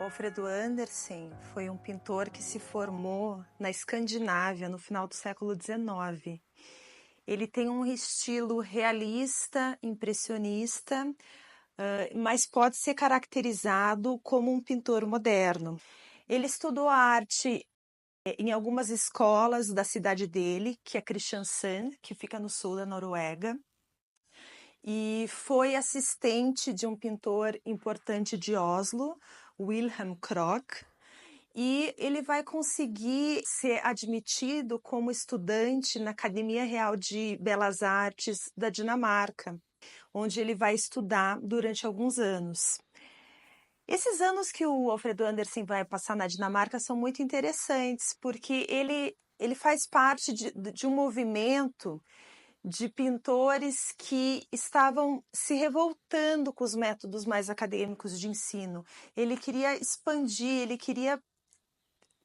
Alfredo Andersen foi um pintor que se formou na Escandinávia no final do século XIX. Ele tem um estilo realista, impressionista, mas pode ser caracterizado como um pintor moderno. Ele estudou arte em algumas escolas da cidade dele, que é Kristiansand, que fica no sul da Noruega, e foi assistente de um pintor importante de Oslo, Wilhelm Krog, e ele vai conseguir ser admitido como estudante na Academia Real de Belas Artes da Dinamarca, onde ele vai estudar durante alguns anos. Esses anos que o Alfredo Andersen vai passar na Dinamarca são muito interessantes, porque ele faz parte de um movimento de pintores que estavam se revoltando com os métodos mais acadêmicos de ensino. Ele queria expandir, ele queria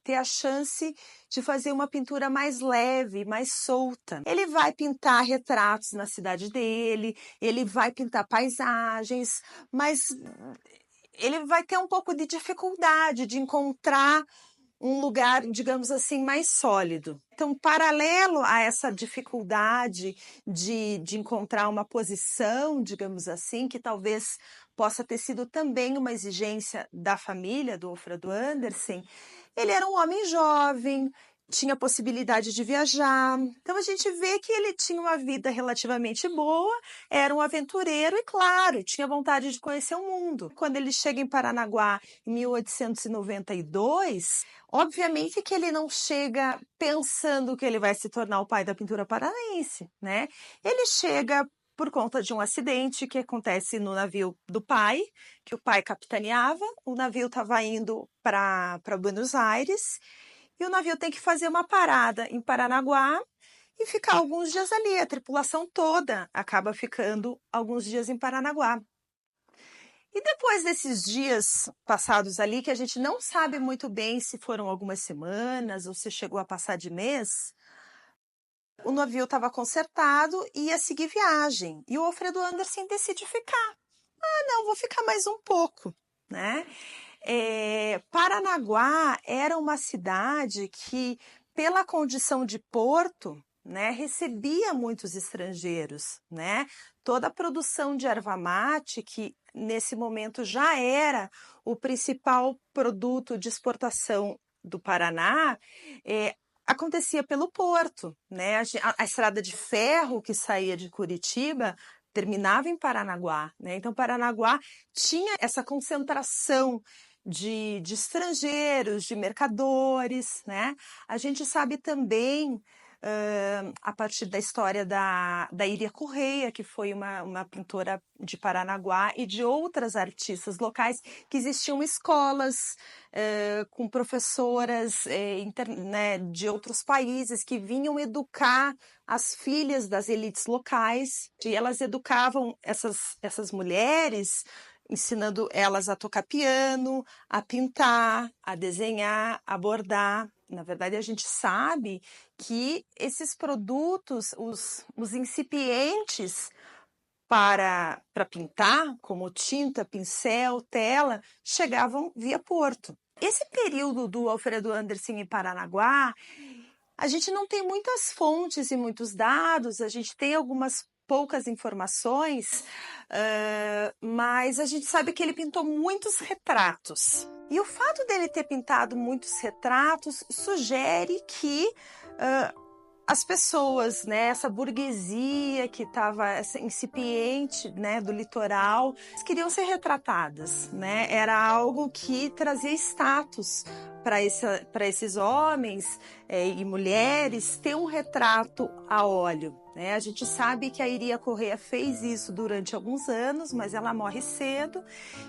ter a chance de fazer uma pintura mais leve, mais solta. Ele vai pintar retratos na cidade dele, ele vai pintar paisagens, mas ele vai ter um pouco de dificuldade de encontrar um lugar, digamos assim, mais sólido. Então, paralelo a essa dificuldade de encontrar uma posição, digamos assim, que talvez possa ter sido também uma exigência da família do Alfredo Andersen, ele era um homem jovem, tinha possibilidade de viajar. Então, a gente vê que ele tinha uma vida relativamente boa, era um aventureiro e, claro, tinha vontade de conhecer o mundo. Quando ele chega em Paranaguá, em 1892, obviamente que ele não chega pensando que ele vai se tornar o pai da pintura paranaense, né? Ele chega por conta de um acidente que acontece no navio do pai, que o pai capitaneava. O navio estava indo para Buenos Aires e o navio tem que fazer uma parada em Paranaguá e ficar alguns dias ali. A tripulação toda acaba ficando alguns dias em Paranaguá. E depois desses dias passados ali, que a gente não sabe muito bem se foram algumas semanas ou se chegou a passar de mês, o navio estava consertado e ia seguir viagem. E o Alfredo Andersen decide ficar. Ah, não, vou ficar mais um pouco, né? Paranaguá era uma cidade que, pela condição de porto, né, recebia muitos estrangeiros, né? Toda a produção de erva mate, que nesse momento já era o principal produto de exportação do Paraná, acontecia pelo porto, né? A estrada de ferro que saía de Curitiba terminava em Paranaguá, né? Então, Paranaguá tinha essa concentração de estrangeiros, de mercadores, né? A gente sabe também, a partir da história da Iria Correia, que foi uma pintora de Paranaguá, e de outras artistas locais, que existiam escolas com professoras né, de outros países que vinham educar as filhas das elites locais, e elas educavam essas mulheres, ensinando elas a tocar piano, a pintar, a desenhar, a bordar. Na verdade, a gente sabe que esses produtos, os incipientes para pintar, como tinta, pincel, tela, chegavam via porto. Esse período do Alfredo Andersen em Paranaguá, a gente não tem muitas fontes e muitos dados, a gente tem algumas poucas informações, mas a gente sabe que ele pintou muitos retratos. E o fato dele ter pintado muitos retratos sugere que as pessoas, né, essa burguesia que estava incipiente, né, do litoral, queriam ser retratadas, né? Era algo que trazia status para esses homens e mulheres ter um retrato a óleo. Né? A gente sabe que a Iria Correia fez isso durante alguns anos, mas ela morre cedo.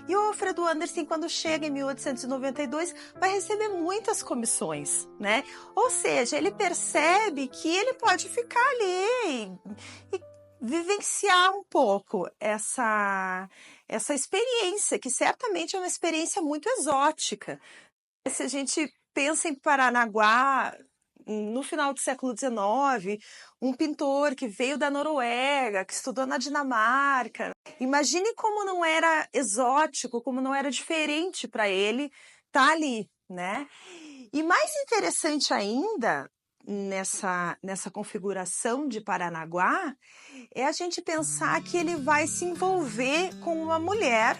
E o Alfredo Andersen, quando chega em 1892, vai receber muitas comissões, né? Ou seja, ele percebe que ele pode ficar ali e vivenciar um pouco essa experiência, que certamente é uma experiência muito exótica. Se a gente pensa em Paranaguá, no final do século XIX, um pintor que veio da Noruega, que estudou na Dinamarca. Imagine como não era exótico, como não era diferente para ele tá ali, né? E mais interessante ainda nessa configuração de Paranaguá é a gente pensar que ele vai se envolver com uma mulher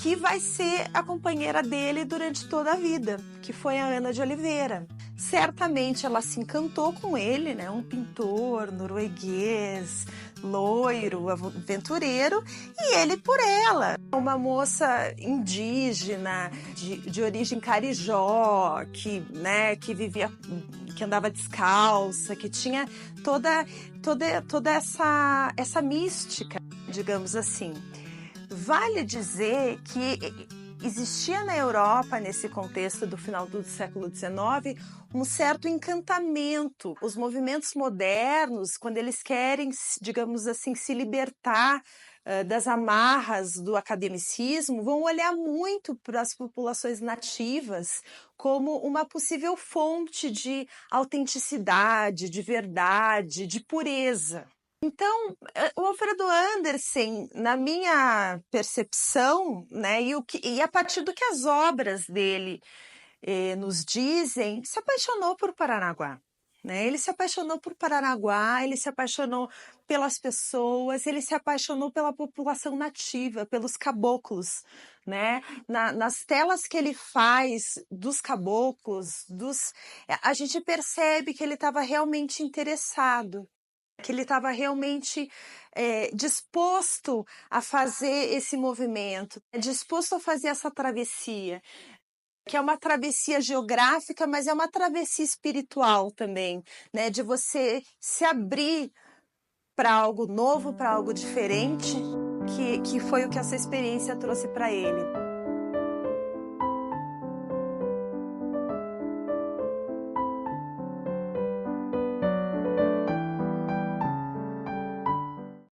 que vai ser a companheira dele durante toda a vida, que foi a Ana de Oliveira. Certamente ela se encantou com ele, né? Um pintor norueguês, loiro, aventureiro, e ele por ela. Uma moça indígena, de origem carijó, que vivia, que andava descalça, que tinha toda essa mística, digamos assim. Vale dizer que existia na Europa, nesse contexto do final do século XIX, um certo encantamento. Os movimentos modernos, quando eles querem, digamos assim, se libertar das amarras do academicismo, vão olhar muito para as populações nativas como uma possível fonte de autenticidade, de verdade, de pureza. Então, o Alfredo Andersen, na minha percepção, né, e a partir do que as obras dele nos dizem, se apaixonou por Paranaguá. Né? Ele se apaixonou por Paranaguá, ele se apaixonou pelas pessoas, ele se apaixonou pela população nativa, pelos caboclos. Né? Nas telas que ele faz dos caboclos, a gente percebe que ele estava realmente interessado, que ele estava realmente disposto a fazer esse movimento, disposto a fazer essa travessia, que é uma travessia geográfica, mas é uma travessia espiritual também, né? De você se abrir para algo novo, para algo diferente, que foi o que essa experiência trouxe para ele.